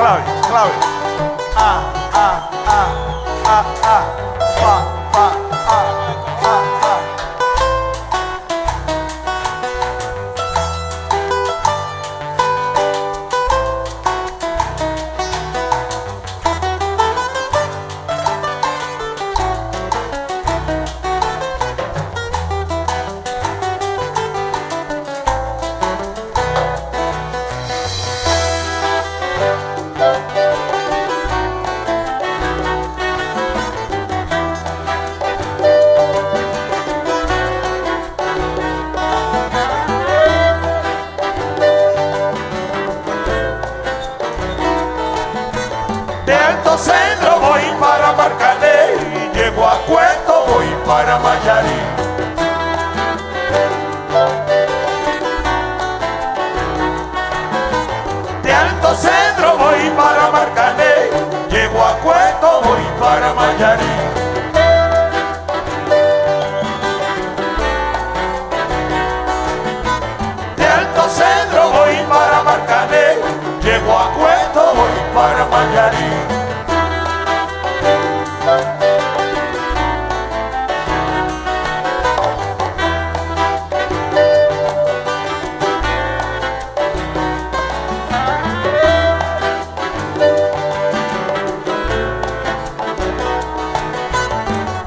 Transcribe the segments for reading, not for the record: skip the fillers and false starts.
clave, clave. Ah, ah, ah, ah, ah, pa, pa, ah, ah, ah. De Alto Centro voy para Marcané y llego a Cueto, voy para Mayarí. De Alto Centro voy para Marcané, llego a Cueto, voy para Mayarí. De Alto Centro voy para Marcané, llego a Cueto, voy para Mayarí.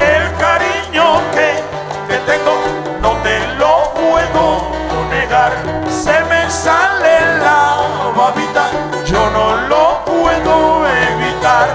El cariño que tengo no te lo puedo negar. Se me sale la babita, yo no lo puedo evitar.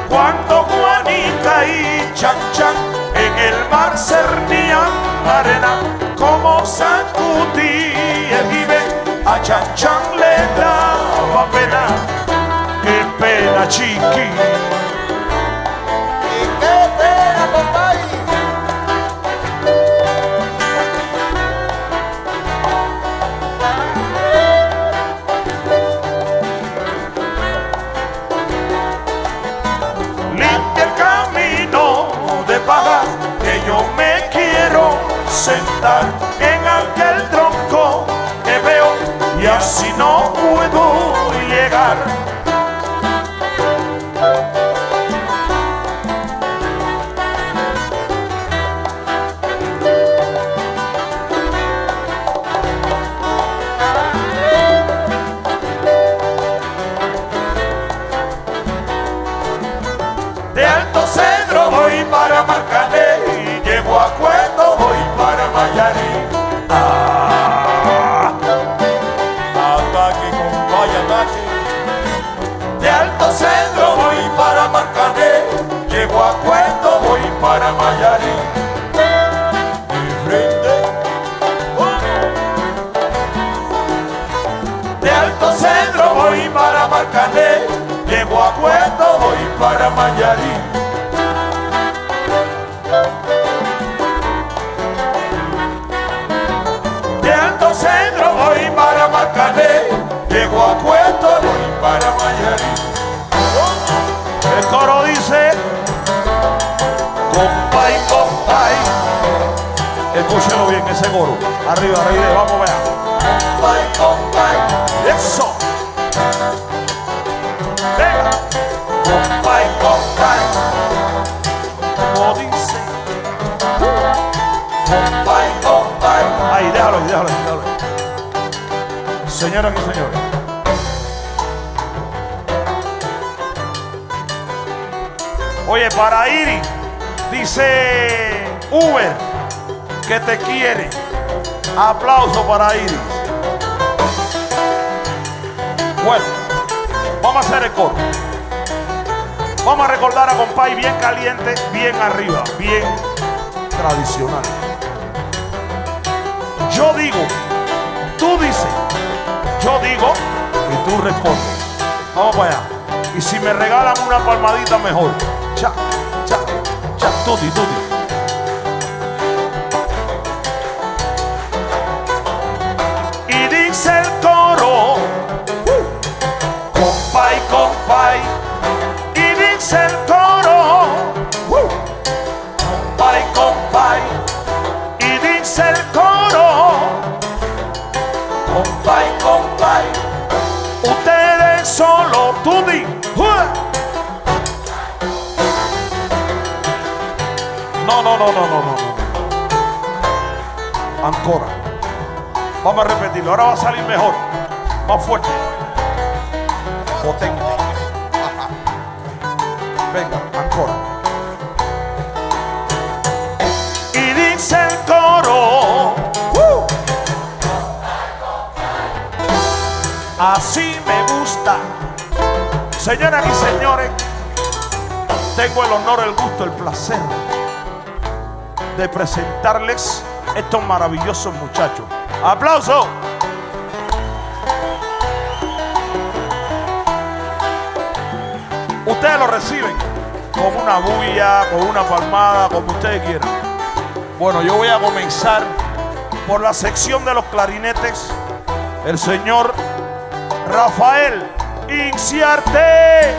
Cuando Juanica y Chan Chan en el mar cernían arena, como sacudía el jibe, a Chan Chan le daba pena. ¡Qué pena, chiqui! ¿Y qué pena, compadre? Limpia el camino de paja que yo me quiero sentar en aquel tronco que veo y así no puedo llegar. De Alto Centro voy para Marcané y llego a Cueto, voy para Mayarí. Ataque, compadre, ataque. De Alto Centro voy para Marcané, llego a Cueto, voy para Mayarí. De frente. De Alto Centro voy para Marcané, llego a Cueto, voy para Mayarí. De Alto Centro voy para Marcané, llego a Cueto, voy para Mayarí. El coro dice, Compay, compay, escúchelo bien ese coro. Arriba, arriba, vamos allá. compay, compay, Eso. venga. Compay, compay, Como dice. compay, compay. Ahí, déjalo ahí, déjalo ahí, déjalo ahí. Señoras y señores, oye, para Iris, dice Uber que te quiere. Aplauso para Iris. Bueno, vamos a hacer el coro. Vamos a recordar a compay bien caliente, bien arriba, bien tradicional. Yo digo, tú dices, yo digo y tú respondes. Vamos para allá. Y si me regalan una palmadita mejor. Cha, cha, cha, tuti, tuti. Y dice el coro. compay. Y dice el coro, compay, compay. Y dice el coro, compay, compay. Ustedes solo tú di. No. Ancora. Vamos a repetirlo. Ahora va a salir mejor. Más fuerte. Potente. Venga, ancora. Y dice el coro, así me gusta. Señoras y señores, tengo el honor, el gusto, el placer de presentarles estos maravillosos muchachos. ¡Aplauso! Ustedes lo reciben con una bulla, con una palmada, como ustedes quieran. Bueno, yo voy a comenzar por la sección de los clarinetes. El señor Rafael Inciarte.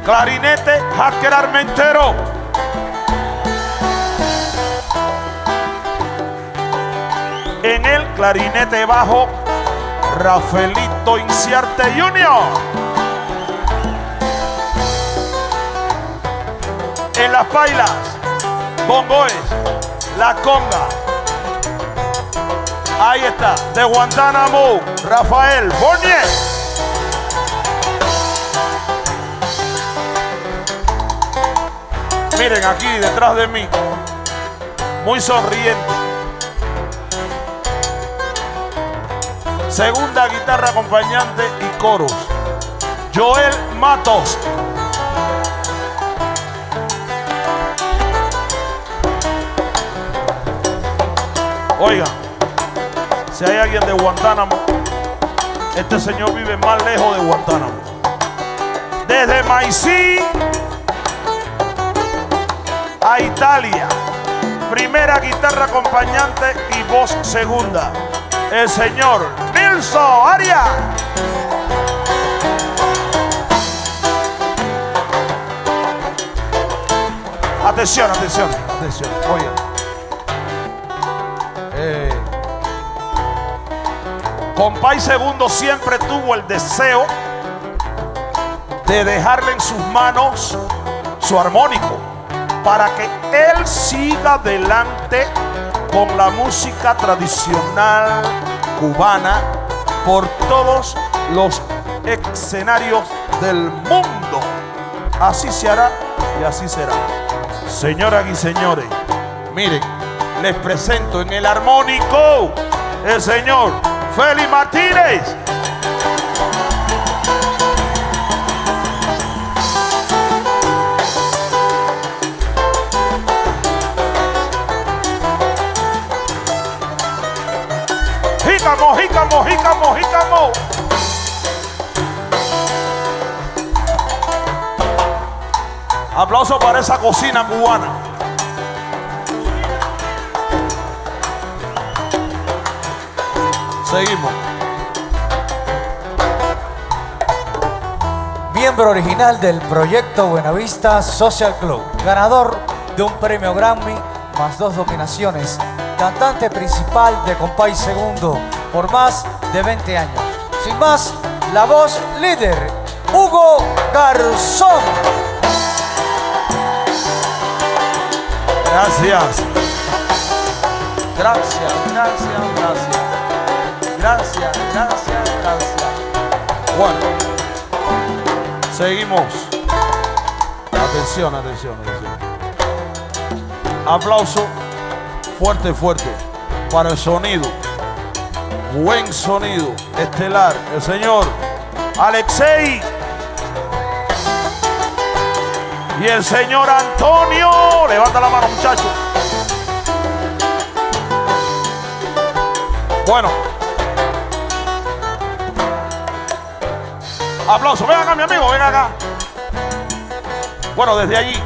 Clarinete, Hacker Armentero. En el clarinete bajo, Rafaelito Inciarte Jr. En las pailas, bongoes, la conga. Ahí está, de Guantánamo, Rafael Bornier. Miren aquí detrás de mí, muy sonriente. Segunda guitarra acompañante y coros, Joel Matos. Oigan, si hay alguien de Guantánamo, este señor vive más lejos de Guantánamo. Desde Maicí a Italia, primera guitarra acompañante y voz segunda, el señor Nilson Arias. Atención, atención, atención. Oigan. Compay Segundo siempre tuvo el deseo de dejarle en sus manos su armónico para que él siga adelante con la música tradicional cubana por todos los escenarios del mundo. Así se hará y así será. Señoras y señores, miren, les presento en el armónico el señor Félix Martínez. Jícamo, jícamo, jícamo, jícamo. Aplauso para esa cocina cubana. Seguimos. Miembro original del proyecto Buenavista Social Club, ganador de un premio Grammy más 2 nominaciones, cantante principal de Compay Segundo por más de 20 años. Sin más, la voz líder, Hugo Garzón. Gracias. Gracias, gracias, gracias. Gracias, gracias, gracias. Bueno, seguimos. Atención, atención, atención. Aplauso fuerte, fuerte para el sonido. Buen sonido, estelar, el señor Alexei y el señor Antonio. Levanta la mano, muchachos. Bueno. Aplauso, ven acá mi amigo, ven acá. Bueno, desde allí,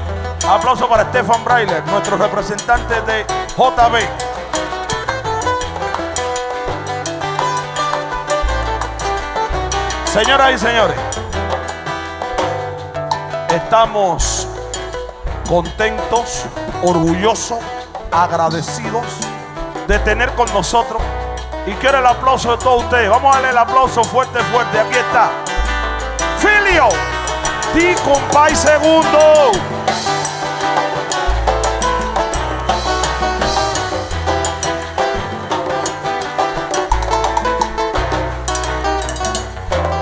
aplauso para Stefan Brailer, nuestro representante de JB. Señoras y señores, estamos contentos, orgullosos, agradecidos de tener con nosotros. Y quiero el aplauso de todos ustedes. Vamos a darle el aplauso fuerte, fuerte. Aquí está Filio, Di Compay Segundo.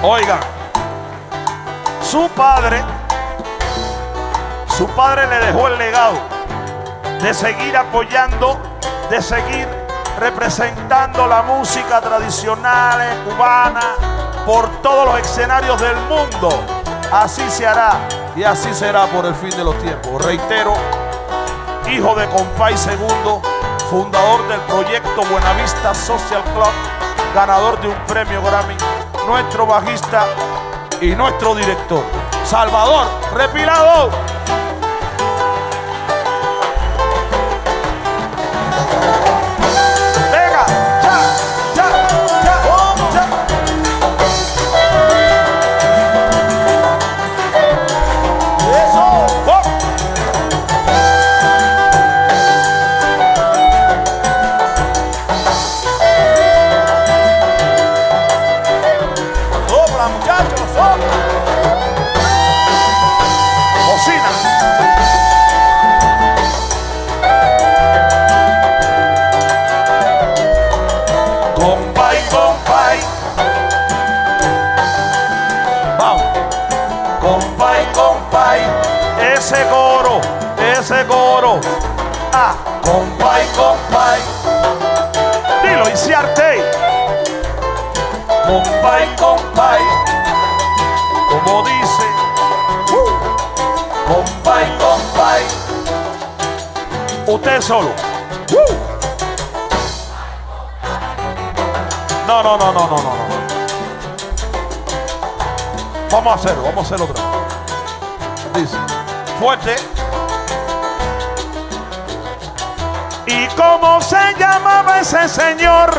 Oigan, su padre le dejó el legado de seguir apoyando, de seguir representando la música tradicional cubana por todos los escenarios del mundo. Así se hará y así será por el fin de los tiempos. Reitero, hijo de Compay Segundo, fundador del proyecto Buenavista Social Club, ganador de un premio Grammy, nuestro bajista y nuestro director, Salvador Repilado. Venga, ya. Eso. Oh. Sopla, muchachos, sopla. Cocina. Compay, compay, Vamos. compay, compay, Ese coro. Ah, compay, compay, dilo, Inciarte. compay, compay, Como dice. compay, compay. Usted solo. No. Vamos a hacerlo otra vez. Dice, fuerte. ¿Y cómo se llamaba ese señor?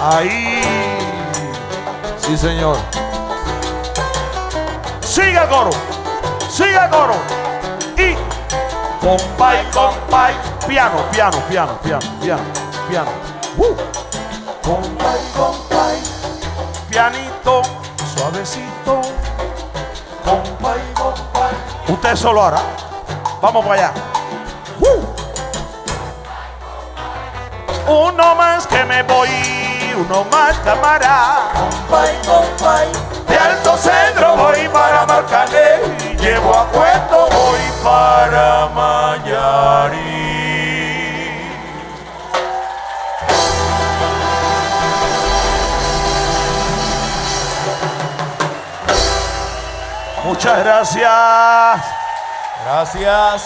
Ahí. Sí, señor. Siga coro. Y compay, compay. Piano. Compay, compay, Pianito, suavecito. compay, compay. Usted solo hará. Vamos para allá. Uno más que me voy, uno más camarada. Compay, compay, de Alto Cedro voy para Marcané y llevo a Cuento voy para Mayari. Muchas gracias. Gracias.